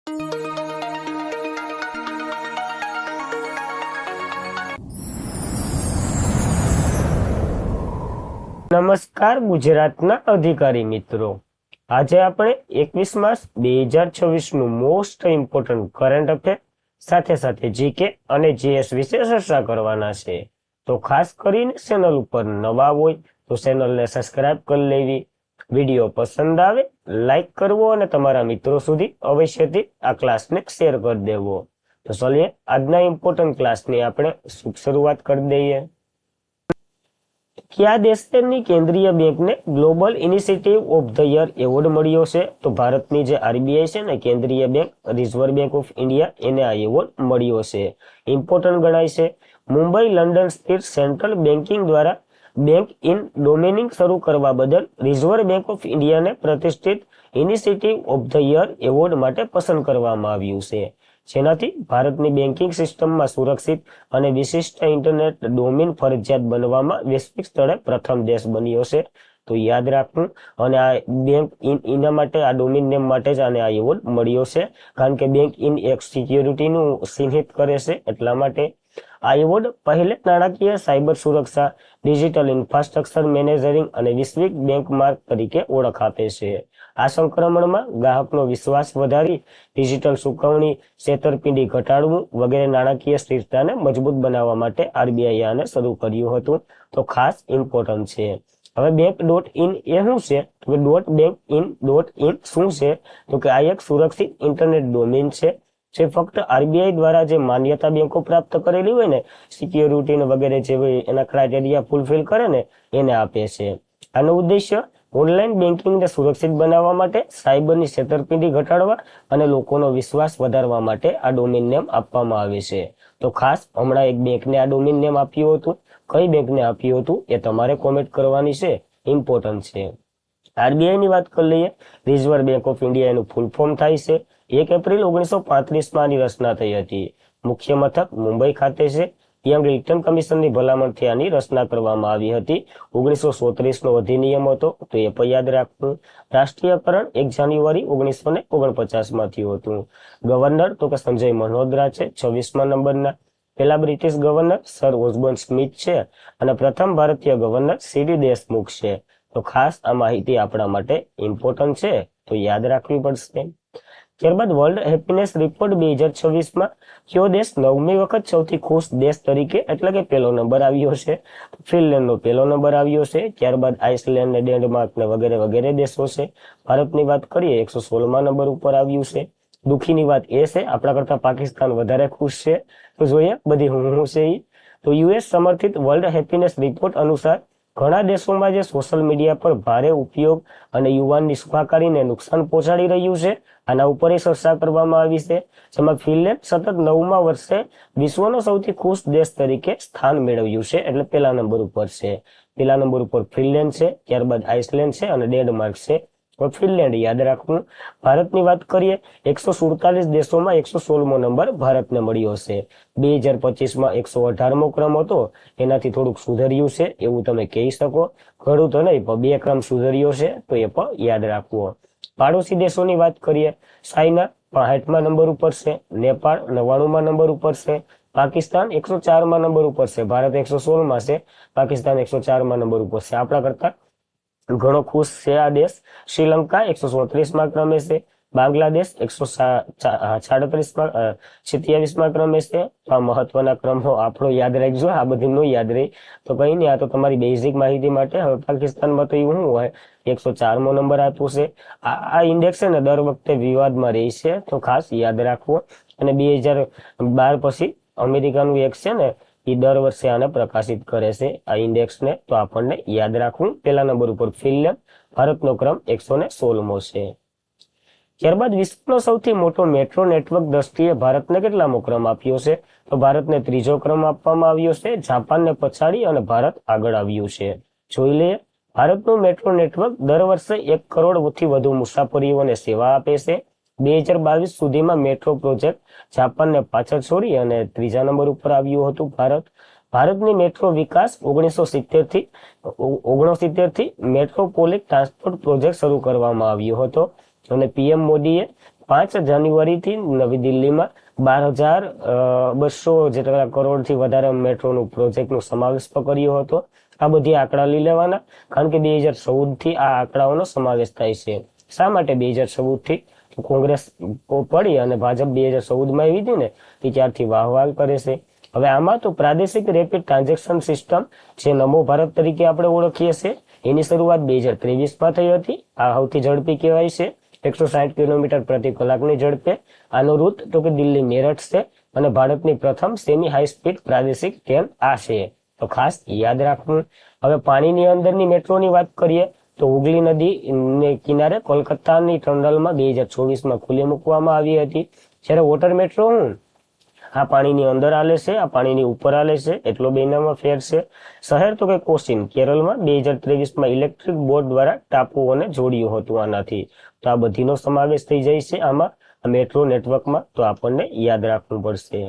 નમસ્કાર ગુજરાતના અધિકારી મિત્રો, આજે આપણે 21 માર્ચ 2026 નું મોસ્ટ ઇમ્પોર્ટન્ટ કરંટ અફેર સાથે સાથે જીકે અને જીએસ વિશે ચર્ચા કરવાના છે. તો ખાસ કરીને ચેનલ ઉપર નવા હોય તો ચેનલને સબસ્ક્રાઇબ કરી લેવી, વિડીયો પસંદ આવે લાઈક કરવો અને તમારા મિત્રો સુધી અવશ્યથી આ ક્લાસને શેર કરી દેવો. તો ચલીએ આજના ઇમ્પોર્ટન્ટ ક્લાસની આપણે શુભ શરૂઆત કરી દઈએ. કયા દેશની કેન્દ્રીય બેંકને global initiative of the year award મળ્યો છે? તો ભારતની જે આરબીઆઈ છે ને, કેન્દ્રીય bank, reserve bank of India, એને આ એવોર્ડ મળ્યો છે. ઇમ્પોર્ટન્ટ ગણાય છે. મુંબઈ લંડન સ્થિત સેન્ટ્રલ બેન્કિંગ દ્વારા બેંક ઇન ડોમેનિંગ શરૂ કરવા બદલ રિઝર્વ બેંક ઓફ ઇન્ડિયાને પ્રતિષ્ઠિત initiative of the year award માટે પસંદ કરવામાં આવ્યું છે, જેનાથી ભારતની બેન્કિંગ સિસ્ટમમાં સુરક્ષિત અને વિશિષ્ટ ઇન્ટરનેટ ડોમેન ફરજિયાત બનવામાં વૈશ્વિક સ્તરે પ્રથમ દેશ બન્યો છે. તો યાદ રાખવું. અને આ બેંક ઇન એના માટે, આ ડોમેન નેમ માટે જ આને આ એવોર્ડ મળ્યો છે, કારણ કે બેંક ઇન એક સિક્યોરિટીનું ચિહ્નિત કરે છે, એટલા માટે. આ એવોર્ડ પહેલે નાણાકીય સાયબર સુરક્ષા, ડિજિટલ ઇન્ફ્રાસ્ટ્રક્ચર મેનેજરિંગ અને વૈશ્વિક બેન્ચમાર્ક તરીકે ઓળખ આપે છે. આ સંક્રમણમાં ગ્રાહકનો વિશ્વાસ વધારી ડિજિટલ ચૂકવણી, છેતરપિંડી ઘટાડવું વગેરે નાણાકીય સ્થિરતાને મજબૂત બનાવવા માટે આરબીઆઈ આને શરૂ કર્યું હતું. તો ખાસ ઇમ્પોર્ટન્ટ છે. હવે bank.in એ શું છે? તો કે .bankin.in શું છે? તો કે આ એક સુરક્ષિત ઇન્ટરનેટ ડોમેન છે, જે ફક્ત આરબીઆઈ દ્વારા જે માન્યતા બેંકો પ્રાપ્ત કરેલી હોય ને, સિક્યોરિટી વગેરે જે હોય એના ક્રાઇટેરિયા ફૂલફિલ કરે ને, એને આપે છે. આનો ઉદ્દેશ્ય ઓનલાઈન બેન્કિંગને સુરક્ષિત બનાવવા માટે, સાયબરની છેતરપિંડી ઘટાડવા અને લોકોનો વિશ્વાસ વધારવા માટે આ ડોમેન નેમ આપવામાં આવે છે. તો ખાસ હમણાં એક બેંકને આ ડોમેન નેમ આપ્યું હતું. કઈ બેંકને આપ્યું હતું એ તમારે કોમેન્ટ કરવાની છે, ઇમ્પોર્ટન્ટ છે. આરબીઆઈ ની વાત કરી લઈએ. રિઝર્વ બેંક ઓફ ઇન્ડિયા એનું ફૂલ ફોર્મ થાય છે. 1 એપ્રિલ 1935 માં આની રચના થઈ હતી. મુખ્ય મથક મુંબઈ ખાતે છે. યંગ લિટન કમિશનની ભલામણથી આની રચના કરવામાં આવી હતી. 1937 નો અધિનિયમ હતો, તો એ પણ યાદ રાખવું. રાષ્ટ્રીયકરણ 1 જાન્યુઆરી 1949 માં થયું હતું. ગવર્નર તો કે સંજય મલ્હોત્રા છે, 26મા નંબરના. પેલા British governor sir Osborne Smith છે અને પ્રથમ ભારતીય ગવર્નર સીડી દેશમુખ છે. તો ખાસ આ માહિતી આપણા માટે ઇમ્પોર્ટન્ટ છે, તો યાદ રાખવી પડશે. ત્યારબાદ વર્લ્ડ હેપીનેસ રિપોર્ટ 2026 માં કયો દેશ 9મી વખત સૌથી ખુશ દેશ તરીકે એટલે કે પહેલો નંબર આવ્યો છે? ફિનલેન્ડનો પહેલો નંબર આવ્યો છે. ત્યારબાદ આઇસલેન્ડ ને ડેનમાર્ક ને વગેરે વગેરે દેશો છે. ભારતની વાત કરીએ 116મા નંબર ઉપર આવ્યું છે. દુઃખીની વાત એ છે, આપણા કરતા પાકિસ્તાન વધારે ખુશ છે. તો જોઈએ બધી હું છે એ. તો યુએસ સમર્થિત વર્લ્ડ હેપીનેસ રિપોર્ટ અનુસાર ઘણા દેશોમાં જે સોશિયલ મીડિયા પર ભારે ઉપયોગ અને યુવાનની સુખાકારીને નુકસાન પહોંચાડી રહ્યું છે, આના ઉપર ચર્ચા કરવામાં આવી છે. જેમાં ફિનલેન્ડ સતત 9મા વર્ષે વિશ્વનો સૌથી ખુશ દેશ તરીકે સ્થાન મેળવ્યું છે, એટલે પહેલા નંબર ઉપર છે. પહેલા નંબર ઉપર ફિનલેન્ડ છે, ત્યારબાદ આઇસલેન્ડ છે અને ડેનમાર્ક છે. ફિનલેન્ડ યાદ રાખવું. ભારતની વાત કરીએ 147 દેશોમાં 116મો નંબર ભારતને મળ્યો છે. 2025માં 118મો ક્રમ હતો, એનાથી થોડુંક સુધર્યું છે એવું તમે કહી શકો. ઘણું તો નહીં, પણ 2 ક્રમ સુધર્યો છે, તો એ પણ યાદ રાખવો. પાડોશી દેશોની વાત કરીએ. ચાઇના 65મા નંબર ઉપર છે. નેપાળ 99મા નંબર ઉપર છે. પાકિસ્તાન 104મા નંબર ઉપર છે. ભારત 116માં છે, પાકિસ્તાન 104મા નંબર ઉપર છે. આપણા કરતા ઘણો ખુશ છે આ દેશ. શ્રીલંકા 137મા ક્રમે છે. બાંગ્લાદેશ 137મા ક્રમે છે. આ મહત્વના ક્રમો આપણો યાદ રાખજો, આ બધી નો યાદ રહી તો કઈ નહીં, આ તો તમારી બેઝિક માહિતી માટે. હવે પાકિસ્તાનમાં તો એવું શું હોય, 104મો નંબર આપ્યો છે. આ ઇન્ડેક્સ છે ને દર વખતે વિવાદમાં રહી છે, તો ખાસ યાદ રાખવો. અને 2012 પછી અમેરિકાનું એક છે ને, એ દર વર્ષે આને પ્રકાશિત કરે છે આ ઇન્ડેક્સને, તો આપણને યાદ રાખવું. પહેલા નંબર ઉપર ફિનલેન્ડ, ભારતનો ક્રમ 116મો છે. ત્યારબાદ વિશ્વનો સૌથી મોટો મેટ્રો નેટવર્ક દ્રષ્ટિએ ભારતને કેટલામો ક્રમ આપ્યો છે? તો ભારતને 3જો ક્રમ આપવામાં આવ્યો છે. જાપાનને પછાડી અને ભારત આગળ આવ્યું છે. જોઈ લઈએ. ભારતનું મેટ્રો નેટવર્ક દર વર્ષે 1 કરોડથી વધુ મુસાફરીઓને સેવા આપે છે. 2022 સુધીમાં મેટ્રો પ્રોજેક્ટ જાપાનને પાછળ છોડી અને 3જા નંબર ઉપર આવ્યું હતું ભારતની મેટ્રો વિકાસ 1969 થી મેટ્રોપોલિક ટ્રાન્સપોર્ટ પ્રોજેક્ટ શરૂ કરવામાં આવ્યો હતો. અને પીએમ મોદીએ 5 જાન્યુઆરીથી નવી દિલ્હીમાં 12,200 જેટલા કરોડથી વધારે મેટ્રોનું પ્રોજેક્ટનો સમાવેશ કર્યો હતો. આ બધી આંકડા લઈ લેવાના, કારણ કે 2014થી આ આંકડાઓનો સમાવેશ થાય છે. શા માટે 2014થી? કોંગ્રેસ પડી અને ભાજપ 2014માં આવી હતી ને, તે ત્યારથી વાહવાહ કરે છે. હવે આમાં તો પ્રાદેશિક રેપિડ ટ્રાન્ઝેક્શન સિસ્ટમ, જે નમો ભારત તરીકે આપણે ઓળખીએ છીએ, એની શરૂઆત 2023માં થઈ હતી. આ સૌથી ઝડપી કહેવાય છે, 160 કિલોમીટર પ્રતિ કલાકની ઝડપે. આનો રૂટ તો કે દિલ્હી મેરઠ છે અને ભારતની પ્રથમ સેમી હાઈ સ્પીડ પ્રાદેશિક ટ્રેન આ છે, તો ખાસ યાદ રાખવું. હવે પાણીની અંદરની મેટ્રોની વાત કરીએ તો હુગલી નદી કિનારે કોલકાતાની ટનલમાં 2024માં ખુલ્લી મૂકવામાં આવી હતી. જ્યારે વોટર મેટ્રો આ પાણીની અંદર આલે છે, આ પાણીની ઉપર આલે છે, એટલો બેનામાં ફેર છે. શહેર તો કે કોચીન કેરળમાં 2023માં ઇલેક્ટ્રિક બોટ દ્વારા ટાપુઓને જોડ્યું હતું આનાથી. તો આ બધીનો સમાવેશ થઈ જાય છે આમાં મેટ્રો નેટવર્કમાં, તો આપણને યાદ રાખવું પડશે.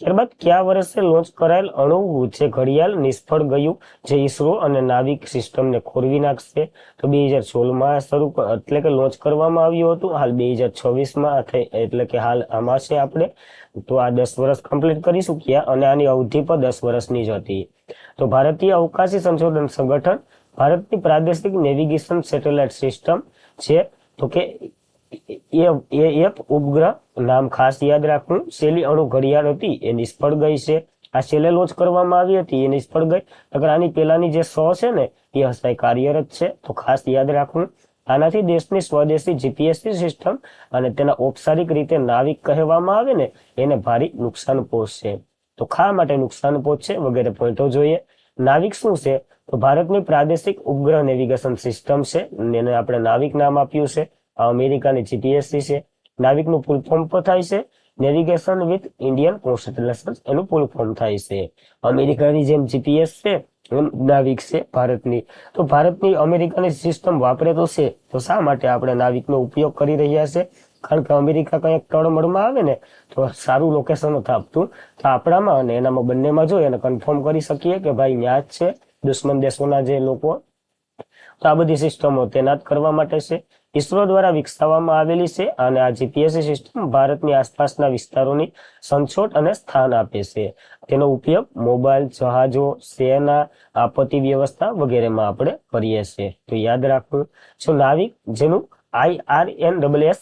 ત્યારબાદ કયા વર્ષે લોન્ચ કરાયેલ અણુ જે ઘડિયાળ નિષ્ફળ ગયું, જે ઈસરો અને નાવિક સિસ્ટમને ખોરવી નાખશે? તો 2016માં એટલે કે લોન્ચ કરવામાં આવ્યું હતું. હાલ 2026માં એટલે કે હાલ આમાં છે આપણે. તો આ 10 વર્ષ કમ્પ્લીટ કરી ચૂક્યા અને આની અવધિ પણ 10 વર્ષની જ હતી. તો ભારતીય અવકાશી સંશોધન સંગઠન ભારતની પ્રાદેશિક નેવિગેશન સેટેલાઇટ સિસ્ટમ છે, તો કે એક ઉપગ્રહ નામ ખાસ યાદ રાખવું. શેલી અણુ ઘડિયાળ હતી એ નિષ્ફળ ગઈ છે. આ છેલ્લે લોન્ચ કરવામાં આવી હતી, એ નિષ્ફળ ગઈ. અગર આની પેલાની જે 100 છે ને, એ હસ્તાય કાર્યરત છે, તો ખાસ યાદ રાખવું. આનાથી દેશની સ્વદેશી જીપીએસસી સિસ્ટમ અને તેના ઔપચારિક રીતે નાવિક કહેવામાં આવે ને, એને ભારે નુકસાન પહોંચશે. તો ખા માટે નુકસાન પહોંચશે વગેરે પોઈન્ટો જોઈએ. નાવિક શું છે? તો ભારતની પ્રાદેશિક ઉપગ્રહ નેવિગેશન સિસ્ટમ છે, એને આપણે નાવિક નામ આપ્યું છે. આ અમેરિકાની જીપીએસસી છે. નાવિકનું ફૂલ ફોર્મ પણ થાય છે નેવિગેશન વિથ ઇન્ડિયન કોન્સ્ટલેશન, એનું ફૂલ ફોર્મ થાય છે. અમેરિકાની જેમ જીપીએસ છે એમ નાવિક છે ભારતની. તો ભારતની અમેરિકાની સિસ્ટમ વાપરે તો છે, તો શા માટે આપણે નાવિકનો ઉપયોગ કરી રહ્યા છે? કારણ કે અમેરિકા કંઈક તળમળમાં આવે ને, તો સારું લોકેશન આપતું, તો આપણામાં અને એનામાં બંનેમાં જોઈએ અને કન્ફર્મ કરી શકીએ કે ભાઈ ન્યા જ છે દુશ્મન દેશોના જે લોકો. તો આ બધી સિસ્ટમો તૈનાત કરવા માટે છે. ઈસરો દ્વારા વિકસાવવામાં આવેલી છે અને આ જીપીએસસી સિસ્ટમ ભારતની આસપાસના વિસ્તારોની સંછોટ અને સ્થાન આપે છે. તેનો ઉપયોગ મોબાઈલ, જહાજો, સેના, આપત્તિ વ્યવસ્થા વગેરેમાં આપણે કરીએ છીએ. તો યાદ રાખવું. જો નાવિક જેનું IRNSS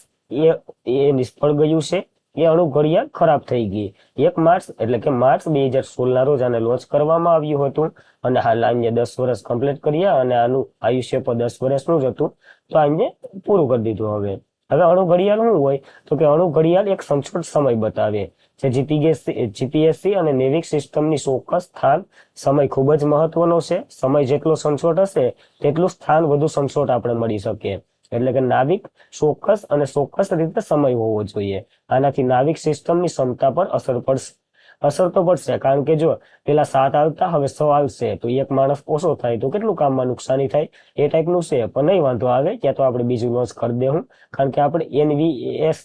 એ નિષ્ફળ ગયું છે, એ અણુ ઘડિયાળ ખરાબ થઈ ગઈ. 1 માર્ચ એટલે કે માર્ચ 2016ના રોજ આને લોન્ચ કરવામાં આવ્યું હતું અને હાલ આને 10 વર્ષ કમ્પ્લીટ કર્યા અને આનું આયુષ્ય પણ 10 વર્ષનું જ હતું. તો આને પૂરું કરી દીધું. હવે અણુ ઘડિયાળ શું હોય? તો કે અણુ ઘડિયાળ એક સંછોટ સમય બતાવે, જે જીપીએસસી અને નેવિક સિસ્ટમની ચોક્કસ સ્થાન સમય ખૂબ જ મહત્વનો છે. સમય જેટલો સંછોટ હશે તેટલું સ્થાન વધુ સંછોટ આપણે મળી શકે. એટલે કે નાવિક ચોક્કસ અને ચોક્કસ રીતે સમય હોવો જોઈએ. આનાથી નાવિક સિસ્ટમની ક્ષમતા પર અસર તો પડશે, કારણ કે જો પેલા 7 આવતા હવે 6 આવશે, તો એક માણસ ઓછો થાય તો કેટલું કામમાં નુકસાની થાય, એ ટાઈપનું છે. પણ નહીં વાંધો આવે, ત્યાં તો આપણે બીજું લોન્ચ કરી દેવું, કારણ કે આપણે NVS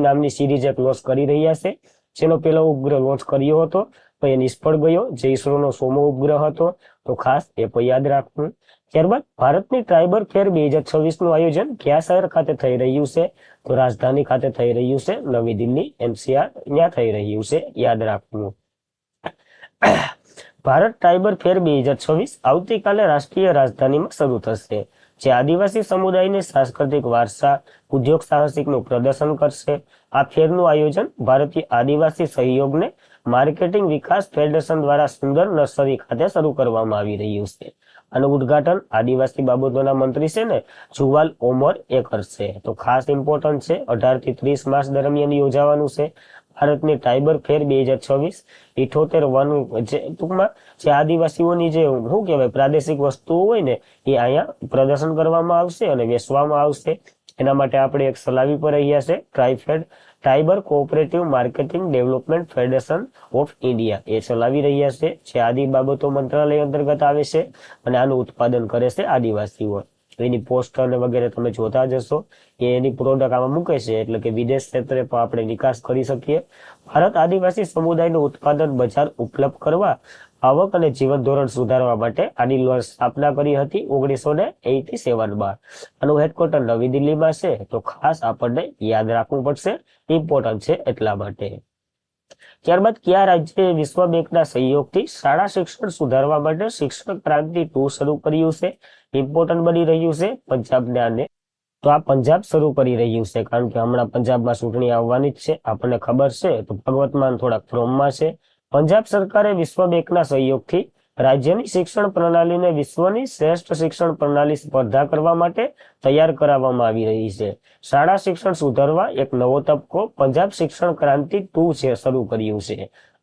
નામની સિરીઝ એક લોન્ચ કરી રહ્યા છે, જેનો પેલો ઉપગ્રહ લોન્ચ કર્યો હતો પણ એ નિષ્ફળ ગયો, જે ઈસરોનો 100મો ઉપગ્રહ હતો. તો ખાસ એ પણ યાદ રાખવું. ત્યારબાદ ભારતની ટ્રાઇબર ફેર 2026નું આયોજન કયા શહેર ખાતે થઈ રહ્યું છે? તો રાજધાની ખાતે થઈ રહ્યું છે, નવી દિલ્હી NCR, ત્યાં થઈ રહ્યું છે, યાદ રાખવું. ભારત ટ્રાઇબર ફેર 2026 આવતીકાલે રાષ્ટ્રીય રાજધાનીમાં શરૂ થશે, જે આદિવાસી સમુદાયની સાંસ્કૃતિક વારસા, ઉદ્યોગ સાહસિકનું પ્રદર્શન કરશે. આ ફેરનું આયોજન ભારતીય આદિવાસી સહયોગને માર્કેટિંગ વિકાસ ફેડરેશન દ્વારા સુંદર નર્સરી ખાતે શરૂ કરવામાં આવી રહ્યું છે. આનું ઉદ્ઘાટન આદિવાસી બાબતોના મંત્રી છે ને, જુવાલ ઓમર એ કરશે. તો ખાસ ઇમ્પોર્ટન્ટ છે, 18 થી 30 માર્ચ દરમિયાન યોજાવાનું છે ભારતની ટ્રાઇબર ફેર 2026. 78 વન ટૂંકમાં જે આદિવાસીઓની જે શું કહેવાય પ્રાદેશિક વસ્તુઓ હોય ને, એ અહીંયા પ્રદર્શન કરવામાં આવશે અને વેચવામાં આવશે. એના માટે આપણે એક ચલાવી પર રહ્યા છે tribal cooperative marketing development federation of India, એ ચલાવી રહ્યા છે, જે આદિ બાબતો મંત્રાલય અંતર્ગત આવે છે અને આનું ઉત્પાદન કરે છે આદિવાસીઓ. એની પોસ્ટર અને વગેરે તમે જોતા જ હશો, એ એની પ્રોડક્ટ આમાં મૂકે છે, એટલે કે વિદેશ ક્ષેત્રે પણ આપણે નિકાસ કરી શકીએ. ભારત આદિવાસી સમુદાયનું ઉત્પાદન બજાર ઉપલબ્ધ કરવા આવક અને જીવન ધોરણ સુધારવા માટે આની સ્થાપના કરી હતી 1987માં. આનું હેડક્વાર્ટર નવી દિલ્હીમાં છે. તો ખાસ આપણને યાદ રાખવું પડશે, ઇમ્પોર્ટન્ટ છે એટલા માટે. ત્યારબાદ કયા રાજ્યએ વિશ્વ બેંકના સહયોગથી શાળા શિક્ષણ સુધારવા માટે શિક્ષણ ક્રાંતિ 2 શરૂ કર્યું છે? ઇમ્પોર્ટન્ટ બની રહ્યું છે પંજાબને આને. તો આ પંજાબ શરૂ કરી રહ્યું છે, કારણ કે હમણાં પંજાબમાં ચૂંટણી આવવાની જ છે, આપણને ખબર છે. તો ભગવતમાન થોડાક ફ્રોમમાં છે. પંજાબ સરકારે વિશ્વ બેંકના સહયોગથી રાજ્યની શિક્ષણ પ્રણાલીને વિશ્વની શ્રેષ્ઠ શિક્ષણ પ્રણાલી સ્પર્ધા કરવા માટે તૈયાર કરાવવામાં આવી રહી છે. શાળા શિક્ષણ સુધારવા એક નવો તબક્કો પંજાબ શિક્ષણ ક્રાંતિ 2 છે શરૂ કર્યું છે.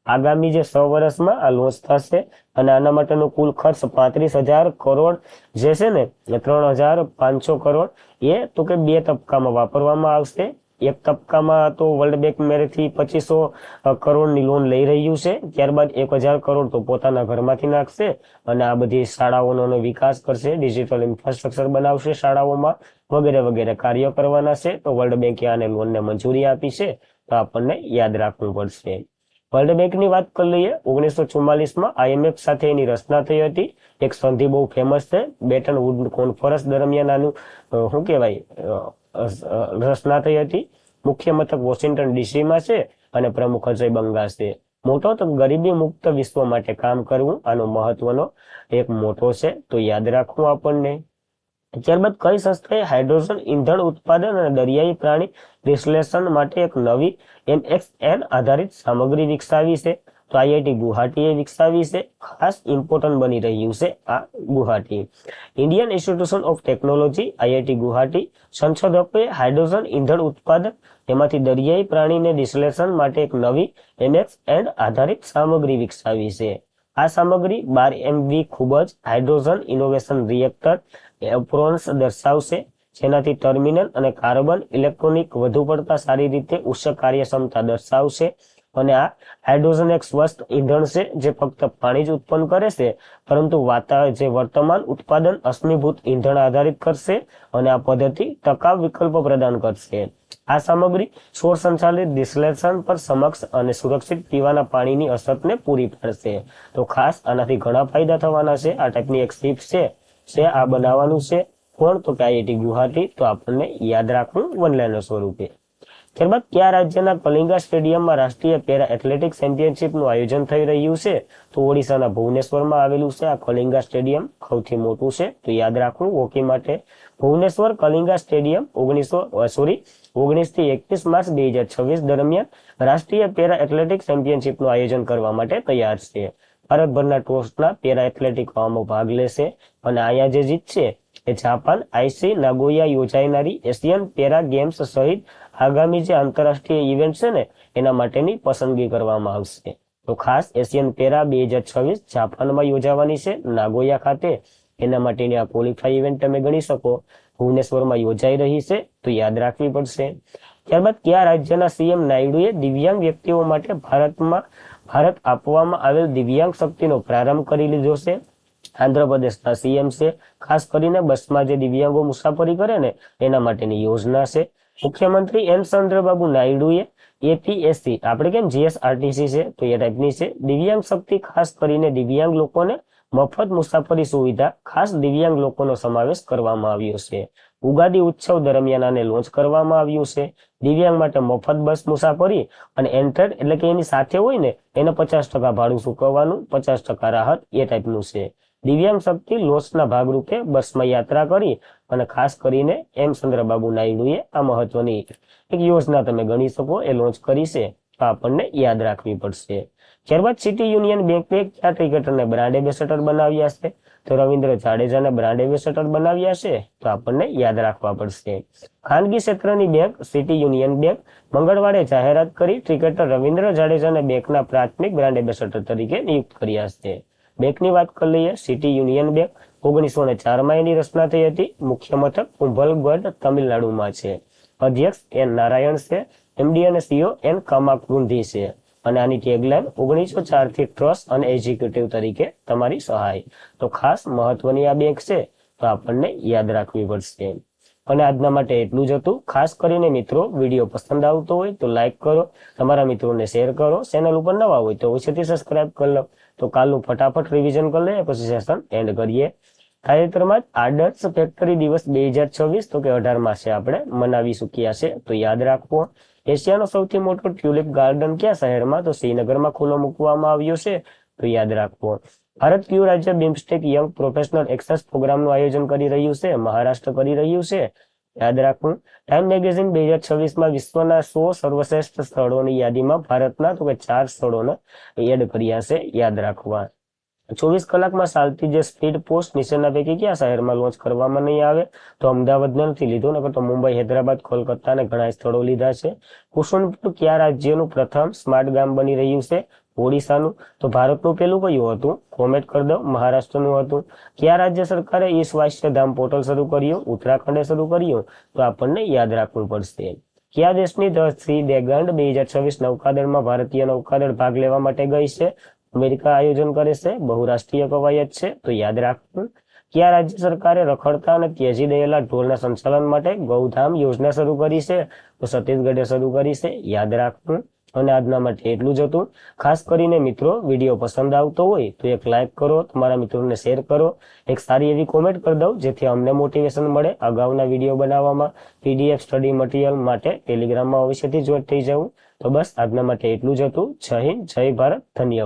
આગામી જે 6 વર્ષમાં આ લોન્ચ થશે અને આના માટેનો કુલ ખર્ચ 35,000 કરોડ જે છે ને 3,500 કરોડ એ તો કે 2 તબક્કામાં વાપરવામાં આવશે. એક તબક્કામાં તો વર્લ્ડ બેંક મેરેથી 2500 કરોડની લોન લઈ રહ્યું છે. ત્યારબાદ 1,000 કરોડ તો પોતાના ઘરમાંથી નાખશે અને આ બધી શાળાઓનો વિકાસ કરશે, ડિજિટલ ઇન્ફ્રાસ્ટ્રક્ચર બનાવશે શાળાઓમાં, વગેરે વગેરે કાર્યો કરવાના છે. તો વર્લ્ડ બેંકે આને લોનને મંજૂરી આપી છે, તો આપણને યાદ રાખવું પડશે. વર્લ્ડ બેંકની વાત કરી લઈએ. 1944માં IMF સાથે એની રચના થઈ હતી. એક સંધિ બહુ ફેમસ છે, બેટન વુડ કોન્ફરન્સ દરમિયાન આનું શું કહેવાય રચના થઈ હતી. મુખ્ય મથક વોશિંગ્ટન ડીસીમાં છે અને પ્રમુખ અજય બંગા છે. મોટો તો ગરીબી મુક્ત વિશ્વ માટે કામ કરવું આનો મહત્વનો એક મોટો છે, તો યાદ રાખવું આપણને. ત્યારબાદ કઈ સંસ્થાએ હાઇડ્રોજન ઈંધણ ઉત્પાદન અને દરિયાઈ પ્રાણી વિશ્લેષણ માટે એક નવી MXN આધારિત સામગ્રી વિકસાવી છે? તો IIT ગુવાહાટીએ વિકસાવી છે. ખાસ ઇમ્પોર્ટન્ટ બની રહ્યું છે આ Guwahati. Indian institution of technology IIT Guwahati સંશોધકોએ હાઇડ્રોજન ઈંધણ ઉત્પાદન એમાંથી દરિયાઈ પ્રાણીને વિશ્લેષણ માટે એક નવી MXN આધારિત સામગ્રી વિકસાવી છે. આ સામગ્રી 12 MV ખૂબ જ હાઇડ્રોજન ઇનોવેશન રિએક્ટર એપ્રોન્સ દર્શાવશે, જેનાથી ટર્મિનલ અને કાર્બન ઇલેક્ટ્રોનિક વધુ પડતા સારી રીતે ઉચ્ચ કાર્યક્ષમતા દર્શાવશે. અને આ હાઇડ્રોજન એક સ્વસ્થ ઈંધણ છે જે ફક્ત પાણી જ ઉત્પન્ન કરે છે, પરંતુ જે વર્તમાન ઉત્પાદન અશ્મિભૂત ઈંધણ આધારિત કરશે અને આ પદ્ધતિ ટકાઉ વિકલ્પો પ્રદાન કરશે. આ સામગ્રી સૌર સંચાલિત વિશ્લેષણ પર સમક્ષ અને સુરક્ષિત પીવાના પાણીની અછતને પૂરી પાડશે. તો ખાસ આનાથી ઘણા ફાયદા થવાના છે. આ ટાઈપની એક શિપ છે આ બનાવવાનું છે. કોણ? તો કે IIT ગુવાહાટી. તો આપણને યાદ રાખવું વનલાઈનર સ્વરૂપે. ત્યારબાદ કયા રાજ્યના કલિંગા સ્ટેડિયમમાં રાષ્ટ્રીય પેરા એથ્લેટિક્સ ચેમ્પિયનશિપનું આયોજન થઈ રહ્યું છે? તો ઓડિશાના ભુવનેશ્વરમાં આવેલું છે આ કલિંગા સ્ટેડિયમ. સૌથી મોટું છે, તો યાદ રાખવું હોકી માટે. ભુવનેશ્વર કલિંગા સ્ટેડિયમ 19 થી 21 માર્ચ 2026 દરમિયાન રાષ્ટ્રીય પેરા એથ્લેટિક્સ ચેમ્પિયનશિપનું આયોજન કરવા માટે તૈયાર છે. ભારતભરના ટોચના પેરા એથ્લેટિકો આમાં ભાગ લેશે અને અહીંયા જે જીતશે એ જાપાન આઈસી નાગોયા યોજાનારી એશિયન પેરા ગેમ્સ સહિત આગામી જે આંતરરાષ્ટ્રીય ઇવેન્ટ છે ને એના માટેની પસંદગી કરવામાં આવશે. તો ખાસ એશિયન પેરા 2026 જાપાનમાં યોજાવાની છે નાગોયા ખાતે. એના માટેની આ ક્વોલિફાઈ ઇવેન્ટ તમે ગણી શકો. ભુવનેશ્વરમાં યોજાઈ રહી છે, તો યાદ રાખવી પડશે. ત્યારબાદ કયા રાજ્યના CM નાયડુએ દિવ્યાંગ વ્યક્તિઓ માટે ભારત આપવામાં આવેલ દિવ્યાંગ શક્તિનો પ્રારંભ કરી લીધો છે? આંધ્રપ્રદેશના CM છે. ખાસ કરીને બસમાં જે દિવ્યાંગો મુસાફરી કરે ને એના માટેની યોજના છે. મુખ્યમંત્રી N ચંદ્રબાબુ નાયડુએ APSC આપણે કેમ GSRTC છે તો એ ટાઈપની છે દિવ્યાંગ શક્તિ, ખાસ કરીને દિવ્યાંગ લોકોને મફત મુસાફરી સુવિધા, ખાસ દિવ્યાંગ લોકોનો સમાવેશ કરવામાં આવ્યો છે. ઉગાદી ઉત્સવ દરમિયાન આને લોન્ચ કરવામાં આવ્યું છે. દિવ્યાંગ માટે મફત બસ મુસાફરી અને એન્ટ્રેડ એટલે કે એની સાથે હોય ને એને 50% ભાડું ચૂકવવાનું, 50% રાહત, એ ટાઈપનું છે. દિવ્યાંગ શક્તિ લોન્ચના ભાગરૂપે બસમાં યાત્રા કરી અને ખાસ કરીને M ચંદ્રબાબુ નાયડુએ આ મહત્વની એક યોજના તમે ગણી શકો એ લોન્ચ કરી છે, તો આપણને યાદ રાખવી પડશે. ત્યારબાદ સિટી યુનિયન બેંકે કયા ક્રિકેટરને બ્રાન્ડ એમ્બેસેડર બનાવ્યા છે? તો રવિન્દ્ર જાડેજાને બ્રાન્ડ એમ્બેસેડર બનાવ્યા છે, તો આપણને યાદ રાખવા પડશે. ખાનગી ક્ષેત્રની બેંક સિટી યુનિયન બેંક મંગળવારે જાહેરાત કરી ક્રિકેટર રવિન્દ્ર જાડેજાને બેંકના પ્રાથમિક બ્રાન્ડ એમ્બેસેડર તરીકે નિયુક્ત કર્યા છે. બેંકની વાત કરી લઈએ. સિટી યુનિયન બેંક 1904માં એની રચના થઈ હતી. મુખ્ય મથક કુંભલગઢ તમિલનાડુમાં છે. અધ્યક્ષ N નારાયણ છે. MD અને CEO N કામાકુંધી છે. અને આની ટેગલાઈન 1904 થી ટ્રસ્ટ અને એક્ઝિક્યુટિવ તરીકે તમારી સહાય. તો ખાસ મહત્વની આ બેંક છે, તો આપણને યાદ રાખવી પડશે. અને આજના માટે એટલું જ હતું. ખાસ કરીને મિત્રો વિડીયો પસંદ આવતો હોય તો લાઈક કરો, તમારા મિત્રોને શેર કરો, ચેનલ ઉપર નવા હોય તો અવશ્યથી સબસ્ક્રાઇબ કરી લો. તો કાલનું ફટાફટ રિવિઝન કરી લઈએ પછી સેશન એન્ડ કરીએ. તાજેતરમાં જ આદર્શ ફેક્ટરી દિવસ 2026 તો કે 18 માસે આપણે મનાવી ચૂક્યા છે. તો યાદ રાખવો. એશિયાનો સૌથી મોટો ટ્યુલિપ ગાર્ડન કયા શહેરમાં? તો શ્રીનગરમાં ખુલ્લો મૂકવામાં આવ્યો છે. તો યાદ રાખવો. ભારત કયું રાજ્ય બિમ્સ્ટેક યંગ પ્રોફેશનલ એક્સેસ પ્રોગ્રામનું આયોજન કરી રહ્યું છે? મહારાષ્ટ્ર કરી રહ્યું છે. યાદ રાખવું. ટાઈમ મેગેઝિન 2026માં વિશ્વના 100 સર્વશ્રેષ્ઠ સ્થળોની યાદીમાં ભારતના તો કે 4 સ્થળોને એડ કર્યા છે. યાદ રાખવા. 24 કલાકમાં ચાલતી જે સ્પીડ પોસ્ટ નીચેના પૈકી કયા શહેરમાં લોન્ચ કરવામાં નહીં આવે? તો અમદાવાદને નથી લીધો, નકર તો મુંબઈ, હૈદરાબાદ, કોલકાતા અને ઘણા સ્થળો લીધા છે. કુસુમપુર કયા રાજ્યનું પ્રથમ સ્માર્ટ ગામ બની રહ્યું છે? ઓડિશાનું. તો ભારતનું પેલું કયું હતું? કોમેન્ટ કરી દો. મહારાષ્ટ્રનું હતું. કયા રાજ્ય સરકારે ઈ સ્વાસ્થ્ય ધામ પોર્ટલ શરૂ કર્યું? ઉત્તરાખંડે શરૂ કર્યું. તો આપણને યાદ રાખવું પડશે. કયા દેશની ધ સી ડ્રેગન 2026 નૌકાદળમાં ભારતીય નૌકાદળ ભાગ લેવા માટે ગઈ છે? અમેરિકા આયોજન કરે છે. બહુરાષ્ટ્રીય કવાયત છે. તો યાદ રાખવું. કયા રાજ્ય સરકારે રખડતા અને ત્યજી ગયેલા ઢોરના સંચાલન માટે ગૌધામ યોજના શરૂ કરી છે? તો છત્તીસગઢે શરૂ કરી છે. યાદ રાખવું. અને આજના માટે એટલું જ હતું. ખાસ કરીને મિત્રો વિડીયો પસંદ આવતો હોય તો એક લાઈક કરો, તમારા મિત્રોને શેર કરો, એક સારી એવી કોમેન્ટ કરી દો જેથી અમને મોટિવેશન મળે અગાઉના વિડીયો બનાવવામાં. પીડીએફ સ્ટડી મટીરિયલ માટે ટેલિગ્રામમાં અવશ્યથી જોઈન્ટ થઈ જવું. તો બસ આજના માટે એટલું જ હતું. જય હિન્દ, જય ભારત, ધન્યવાદ.